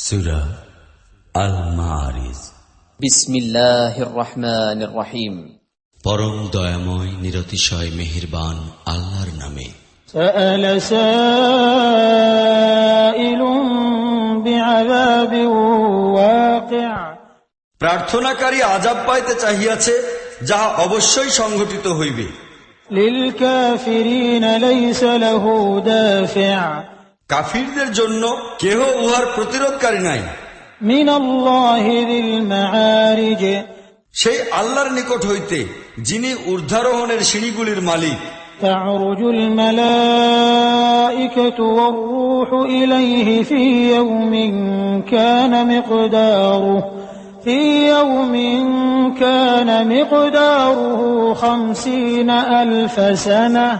সূরা আল-মাআরিজ। বিসমিল্লাহির রহমানির রহিম। পরম দয়াময় নিরতিশয় মেহেরবান আল্লাহর নামে। سأل سائل بعذاب واقع। প্রার্থনাকারী আযাব পাইতে চাহিয়াছে, যাহা অবশ্যই সংঘটিত হইবে। للكافرين ليس له دافع। কাফিরদের জন্য কেহ উহার প্রতিরোধকারী নাই। من الله ذي المعارج। সেই আল্লাহর নিকট হইতে, যিনি ঊর্ধ্বারোহণের সিঁড়িগুলির মালিক। تعرج الملائكة والروح إليه في يوم كان مقداره 50,000 سنة।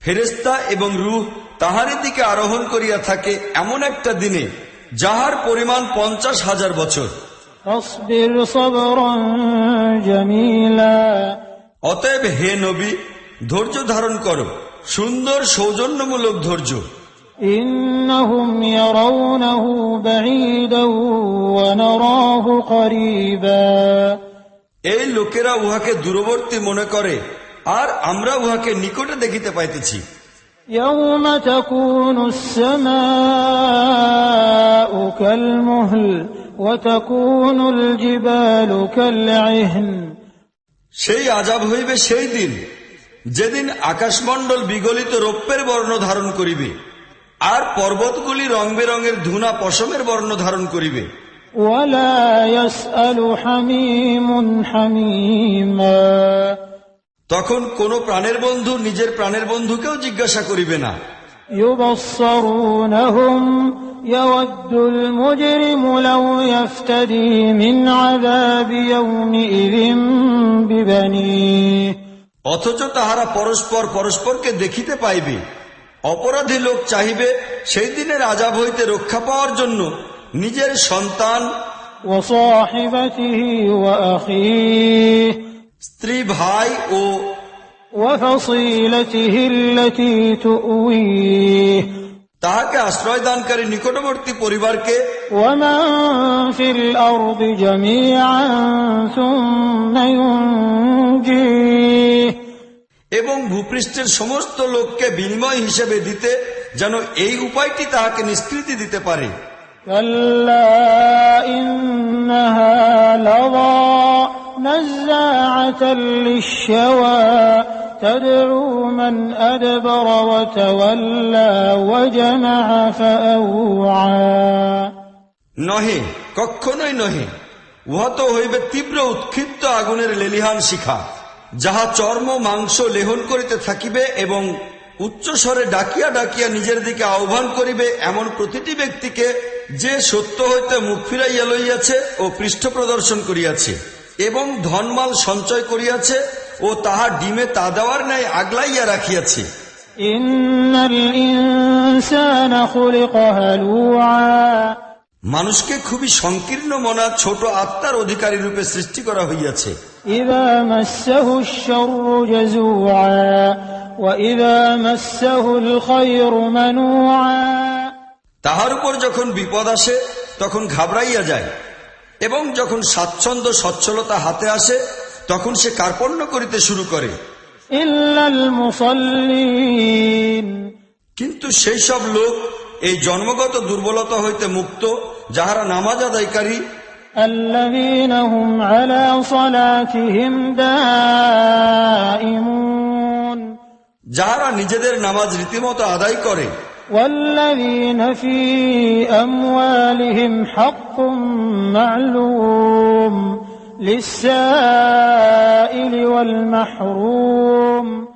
ফেরেশতা এবং রূহ তাহারই দিকে আরোহণ করিয়া থাকে এমন একটা দিনে, যাহার পরিমাণ 50,000 বছর। فاصبر صبرا جميلا। অতএব হে নবী, ধৈর্য ধারণ করো, সুন্দর সৌজন্যমূলক ধৈর্য। إنهم يرونه بعيدا ونراه قريبا। এই লোকেরা উহাকে দূরবর্তী মনে করে, আর আমরা উহাকে নিকটে দেখিতে পাইতেছি। يوم تكون السماء كالمهل وتكون الجبال كالعهن। সেই আযাব হইবে সেই দিন, যেদিন আকাশমণ্ডল বিগলিত রৌপ্যের বর্ণ ধারণ করিবে, আর পর্বতগুলি রং বেরঙের ধুনা পশমের বর্ণ ধারণ করিবে। ولا يسأل حميم حميما। তখন কোন প্রাণের বন্ধু নিজের প্রাণের বন্ধুকেও জিজ্ঞাসা করিবে না। يبصرونهم يود المجرم لو يفتدي من عذاب يومئذ ببنيه। অথচ তাহারা পরস্পর পরস্পরকে দেখিতে পাইবে। অপরাধী লোক চাহিবে সেই দিনের আযাব হইতে রক্ষা পাওয়ার জন্য নিজের সন্তান, وصاحبته وأخيه স্ত্রী, ভাই ও وفصيلته التي تؤويه তাহাকে আশ্রয়দানকারী নিকটবর্তী পরিবারকে, ومن في الأرض جميعا ثم ينجيه এবং ভূপৃষ্ঠের সমস্ত লোককে বিনিময় হিসেবে দিতে, যেন এই উপায়টি তাহাকে নিষ্কৃতি দিতে পারে। كلا إنها لظى نزاعة للشوى تدعو من أدبر وتولى وجمع فأوعى। নহে, কখনোই নহে, উহা তো হইবে তীব্র উৎক্ষিপ্ত আগুনের লেলিহান শিখা, যাহা চর্ম মাংস লেহন করিতে থাকিবে এবং উচ্চস্বরে ডাকিয়া ডাকিয়া নিজের দিকে আহ্বান করিবে এমন প্রতিটি ব্যক্তিকে, যে সত্য হইতে মুখ ফিরাইয়া লইয়াছে ও পৃষ্ঠ প্রদর্শন করিয়াছে এবং ধনমাল সঞ্চয় করিয়াছে ও তাহার ডিমে তা দেওয়ার ন্যায় আগলাইয়া রাখিয়াছে। ইন্নাল ইনসানা খুলিকা হালুআ। মানুষকে খুবই সংকীর্ণ মনা ছোট আত্মার অধিকারী রূপে সৃষ্টি করা হইয়াছে। ইযা মাসসাহুশ শাররু জাযুআ ওয়া ইযা মাসসাহুল খায়রু মানুআ। তাহার উপর যখন বিপদ আসে তখন ঘাবড়াইয়া যায়, এবং যখন স্বাচ্ছন্দ্য সচ্ছলতা হাতে আসে তখন সে কার্পণ্য করিতে শুরু করে। ইল্লাল মুসাল্লিন। কিন্তু সেই সব লোক এই জন্মগত দুর্বলতা হইতে মুক্ত, যাহারা নামাজ আদায়কারী, আল্লাযীনা হুম আলা সালাতিহিম দাঈমুন। যাহারা নিজেদের নামাজ রীতিমতো আদায় করে। ওয়াল্লাযীনা ফী আমওয়ালিহিম হাক্কুম মা'লুম লিস-সাইলি ওয়াল মাহরুম।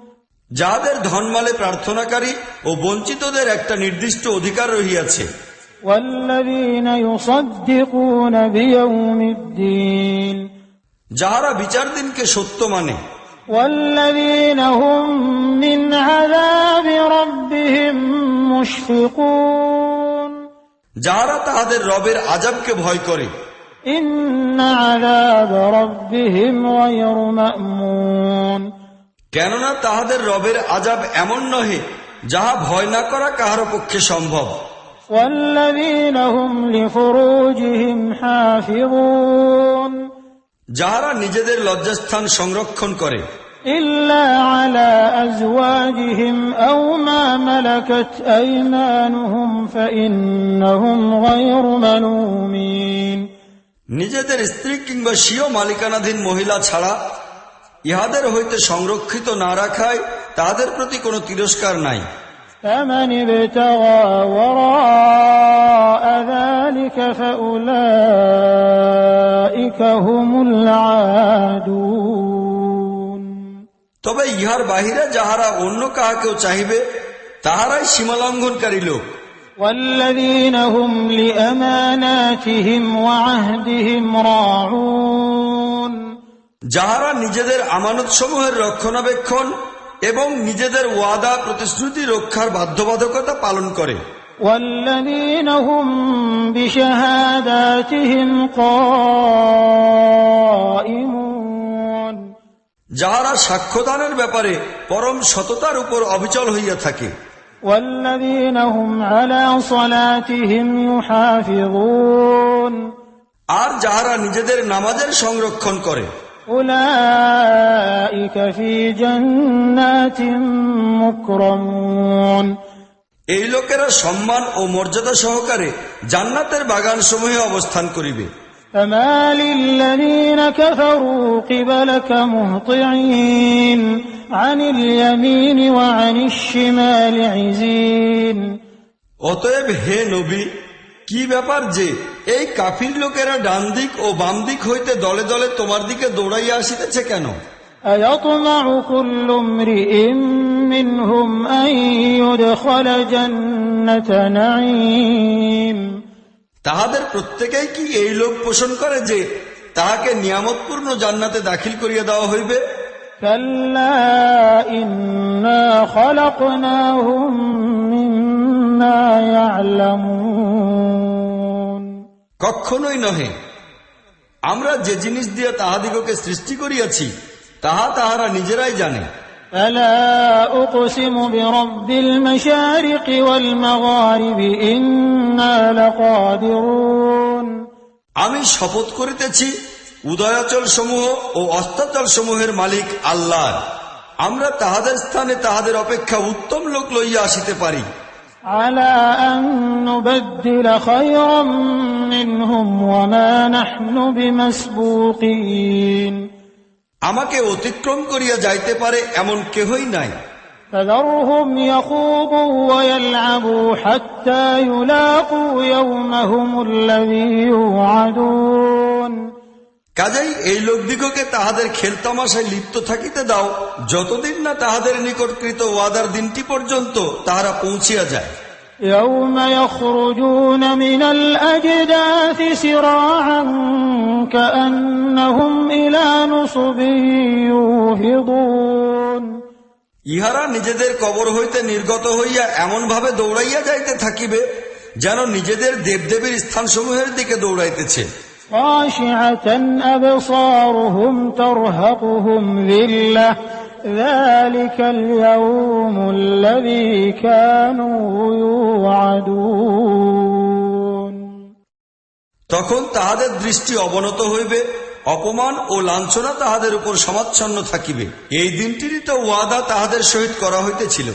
যাহাদের ধনমালে প্রার্থনাকারী ও বঞ্চিতদের একটা নির্দিষ্ট অধিকার রহিয়াছে। ওয়াল্লাযীনা ইউসাদ্দিকুনা বিয়াউমিদ্দিন। যাহারা বিচার দিনকে সত্য মানে। ওয়াল্লাযীনা হুম মিন আযাবি রাব্বিহিম মুশফিকুন। যাহারা তাহাদের রবের আযাবকে ভয় করে। ইন্না আযাব রাব্বিহিম গায়রু মা'মুন। কেননা তাহাদের রবের আযাব এমন নহে, যাহা ভয় না করা কাহার পক্ষে সম্ভব। والذين هم لفروجهم حافظون যাহারা নিজেদের লজ্জাস্থান সংরক্ষণ করে إلا على أزواجهم أو ما ملكت أيمانهم فإنهم غير ملومين নিজেদের স্ত্রী কিংবা স্বীয় মালিকানাধীন মহিলা ছাড়া ইহাদের হইতে সংরক্ষিত না রাখায় তাদের প্রতি কোনো তিরস্কার নাই। فمن ابتغى وراء ذلك فأولئك هم العادون তবে ইহার বাহিরে যাহারা অন্য কাহাকেও চাহিবে তাহারাই সীমালঙ্ঘনকারী লোক। والذين هم لأماناتهم وعهدهم راعون যাহারা নিজেদের আমানত সমূহের রক্ষণাবেক্ষণ এবং নিজেদের ওয়াদা প্রতিশ্রুতি রক্ষার বাধ্যবাধকতা পালন করে। والذين هم بشهاداتهم قائمون যাহারা সাক্ষ্যদানের ব্যাপারে পরম সততার উপর অবিচল হইয়া থাকে। والذين هم على صلاتهم يحافظون আর যাহারা নিজেদের নামাজের সংরক্ষণ করে أولئك في جنات مكرمون এই লোকেরা সম্মান ও মর্যাদা সহকারে জান্নাতের বাগান সমূহে অবস্থান করিবে। فما للذين كفروا قبلك مهطعين عن اليمين وعن الشمال عزين অতএব হে নবী, কি ব্যাপার যে এই কাফির লোকেরা ডান দিক ও বাম দিক হইতে দলে দলে তোমার দিকে দৌড়াইয়া আসিতেছে কেন? أيطمع كل امرئ منهم أن يدخل جنة نعيم তাহাদের প্রত্যেকেই কি এই লোক পোষণ করে যে তাহাকে নিয়ামতপূর্ণ জান্নাতে দাখিল করিয়া দেওয়া হইবে? كلا إنا خلقناهم مما يعلمون কখনোই নহে। আমরা যে জিনিস দিয়া তাহাদিগকে সৃষ্টি করিয়াছি তাহা তাহারা নিজেরাই জানে। فلا أقسم برب المشارق والمغارب إنا لقادرون আমি শপথ করিতেছি উদয়াচল সমূহ ও অস্তাচল সমূহের মালিক আল্লাহ, আমরা তাহাদের স্থানে তাহাদের অপেক্ষা উত্তম লোক লইয়া আসিতে পারি। على أن نبدل خيرا منهم وما نحن بمسبوقين আমাকে অতিক্রম করিয়া যাইতে পারে এমন কেহই নাই। فذرهم يخوضوا ويلعبوا حتى يلاقوا يومهم الذي يوعدون কাজেই এই লোকদিগকে তাহাদের খেলতামাশায় লিপ্ত থাকিতে দাও যতদিন না তাহাদের নিকটকৃত ওয়াদার দিনটি পর্যন্ত তাহারা পৌঁছিয়া যায়। يوم يخرجون من الأجداث سراعا كأنهم إلى نصب يوفضون ইহারা নিজেদের কবর হইতে নির্গত হইয়া এমন ভাবে দৌড়াইয়া যাইতে থাকিবে যেন নিজেদের দেবদেবীর স্থানসমূহের দিকে দৌড়াইতেছে। خاشعة أبصارهم ترهقهم ذلة ذلك اليوم الذي كانوا يوعدون তখন তাহাদের দৃষ্টি অবনত হইবে, অপমান ও লাঞ্ছনা তাহাদের উপর সমাচ্ছন্ন থাকিবে। এই দিনটিরই তো ওয়াদা তাহাদের সহিত করা হইতেছিল।